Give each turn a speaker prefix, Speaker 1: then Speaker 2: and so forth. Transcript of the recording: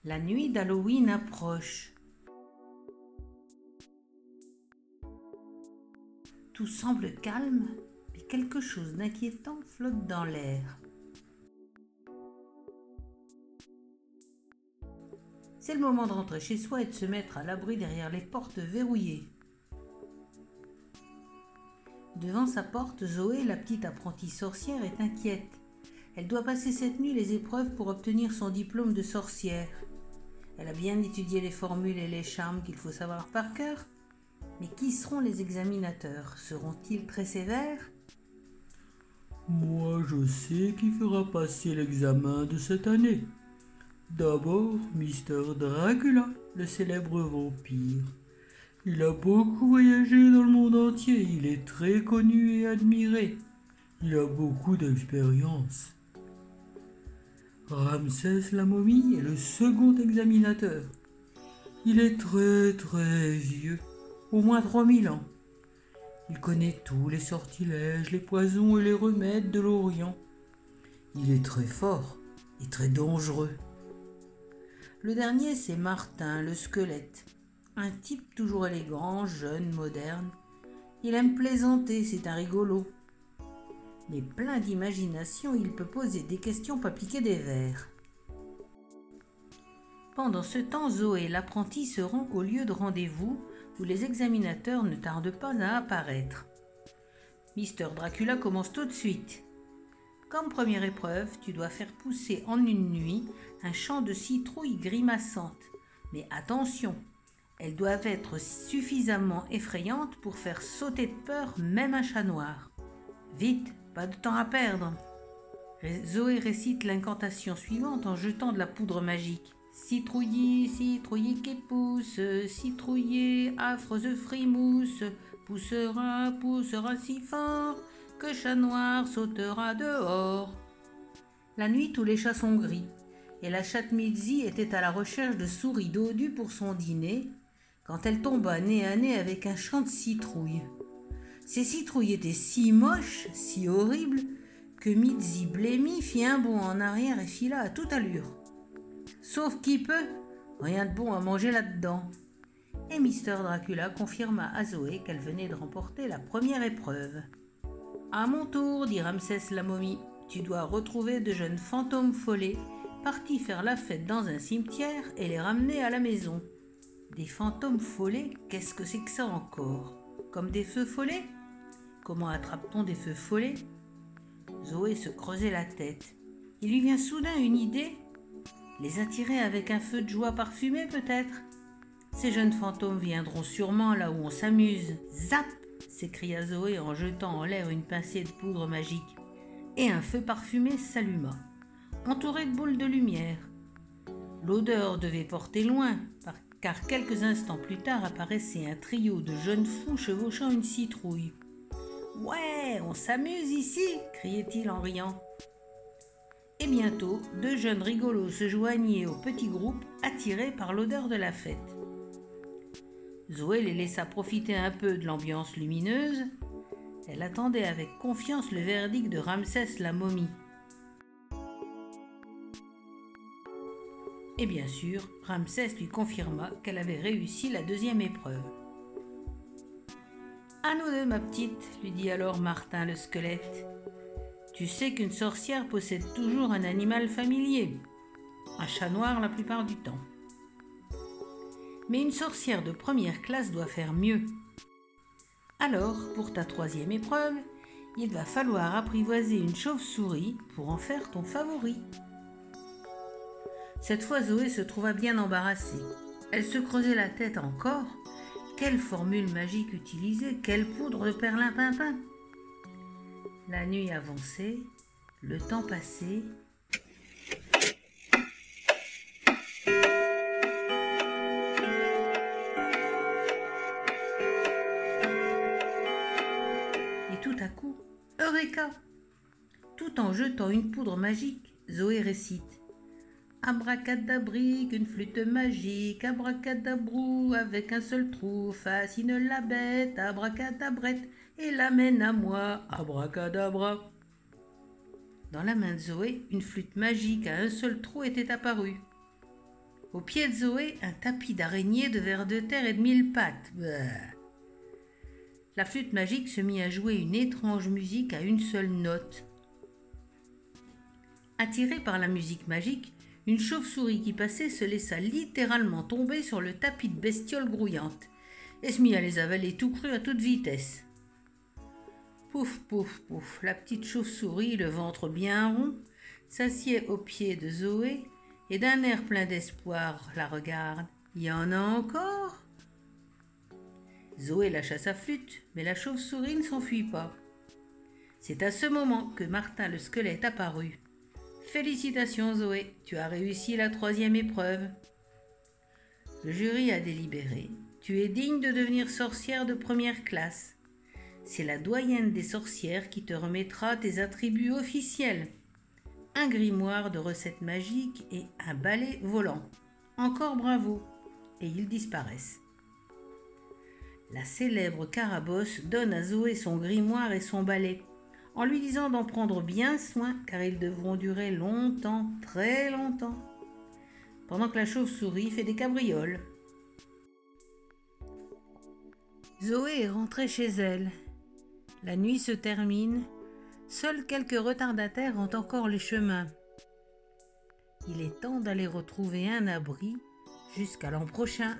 Speaker 1: La nuit d'Halloween approche. Tout semble calme, mais quelque chose d'inquiétant flotte dans l'air. C'est le moment de rentrer chez soi et de se mettre à l'abri derrière les portes verrouillées. Devant sa porte, Zoé, la petite apprentie sorcière, est inquiète. Elle doit passer cette nuit les épreuves pour obtenir son diplôme de sorcière. Elle a bien étudié les formules et les charmes qu'il faut savoir par cœur. Mais qui seront les examinateurs? Seront-ils très sévères?
Speaker 2: Moi, je sais qui fera passer l'examen de cette année. D'abord, Mister Dracula, le célèbre vampire. Il a beaucoup voyagé dans le monde entier, il est très connu et admiré. Il a beaucoup d'expérience. Ramsès la momie est le second examinateur. Il est très vieux, au moins 3000 ans. Il connaît tous les sortilèges, les poisons et les remèdes de l'Orient. Il est très fort et très dangereux.
Speaker 1: Le dernier, c'est Martin, le squelette. Un type toujours élégant, jeune, moderne. Il aime plaisanter, c'est un rigolo. Mais plein d'imagination, il peut poser des questions, pas piquer des vers. Pendant ce temps, Zoé, l'apprentie, se rend au lieu de rendez-vous où les examinateurs ne tardent pas à apparaître. Mister Dracula commence tout de suite. Comme première épreuve, tu dois faire pousser en une nuit un champ de citrouilles grimaçantes. Mais attention, elles doivent être suffisamment effrayantes pour faire sauter de peur même un chat noir. Vite, pas de temps à perdre. Zoé récite l'incantation suivante en jetant de la poudre magique. Citrouiller, citrouiller qui pousse, citrouiller, affreuse frimousse, poussera, poussera si fort, que chat noir sautera dehors. La nuit, tous les chats sont gris, et la chatte Mitzi était à la recherche de souris dodues pour son dîner, quand elle tomba nez à nez avec un champ de citrouilles. Ces citrouilles étaient si moches, si horribles, que Mitzi blêmie fit un bond en arrière et fila à toute allure. Sauf qui peut, rien de bon à manger là-dedans. Et Mister Dracula confirma à Zoé qu'elle venait de remporter la première épreuve. « À mon tour, dit Ramsès la momie, tu dois retrouver de jeunes fantômes follets, partis faire la fête dans un cimetière et les ramener à la maison. » Des fantômes follets, qu'est-ce que c'est que ça encore? Comme des feux follets? Comment attrape-t-on des feux follets? Zoé se creusait la tête. Il lui vient soudain une idée. Les attirer avec un feu de joie parfumé peut-être? Ces jeunes fantômes viendront sûrement là où on s'amuse. Zap! S'écria Zoé en jetant en l'air une pincée de poudre magique. Et un feu parfumé s'alluma, entouré de boules de lumière. L'odeur devait porter loin, car quelques instants plus tard apparaissait un trio de jeunes fous chevauchant une citrouille. « Ouais, on s'amuse ici !» criait-il en riant. Et bientôt, deux jeunes rigolos se joignaient au petit groupe, attirés par l'odeur de la fête. Zoé les laissa profiter un peu de l'ambiance lumineuse. Elle attendait avec confiance le verdict de Ramsès la momie. Et bien sûr, Ramsès lui confirma qu'elle avait réussi la deuxième épreuve. « À nous deux, ma petite, lui dit alors Martin le squelette. Tu sais qu'une sorcière possède toujours un animal familier, un chat noir la plupart du temps. Mais une sorcière de première classe doit faire mieux. Alors, pour ta troisième épreuve, il va falloir apprivoiser une chauve-souris pour en faire ton favori. » Cette fois, Zoé se trouva bien embarrassée. Elle se creusait la tête encore. Quelle formule magique utiliser? Quelle poudre de perlimpinpin? La nuit avançait, le temps passait. Et tout à coup, Eureka! Tout en jetant une poudre magique, Zoé récite. Abracadabrique, une flûte magique, abracadabrou, avec un seul trou, fascine la bête, abracadabrette, et l'amène à moi, abracadabra. Dans la main de Zoé, une flûte magique à un seul trou était apparue. Au pied de Zoé, un tapis d'araignées, de vers de terre et de 1000 pattes. Bah. La flûte magique se mit à jouer une étrange musique à une seule note. Attirée par la musique magique, une chauve-souris qui passait se laissa littéralement tomber sur le tapis de bestioles grouillantes et se mit à les avaler tout cru à toute vitesse. Pouf, pouf, pouf, la petite chauve-souris, le ventre bien rond, s'assied au pied de Zoé et d'un air plein d'espoir la regarde. « Il y en a encore ?» Zoé lâcha sa flûte, mais la chauve-souris ne s'enfuit pas. C'est à ce moment que Martin le squelette apparut. « Félicitations Zoé, tu as réussi la 3e épreuve. » Le jury a délibéré. Tu es digne de devenir sorcière de première classe. C'est la doyenne des sorcières qui te remettra tes attributs officiels. Un grimoire de recettes magiques et un balai volant. Encore bravo. Et ils disparaissent. La célèbre Carabosse donne à Zoé son grimoire et son balai, en lui disant d'en prendre bien soin car ils devront durer longtemps, très longtemps, pendant que la chauve-souris fait des cabrioles. Zoé est rentrée chez elle. La nuit se termine, seuls quelques retardataires ont encore les chemins. Il est temps d'aller retrouver un abri jusqu'à l'an prochain.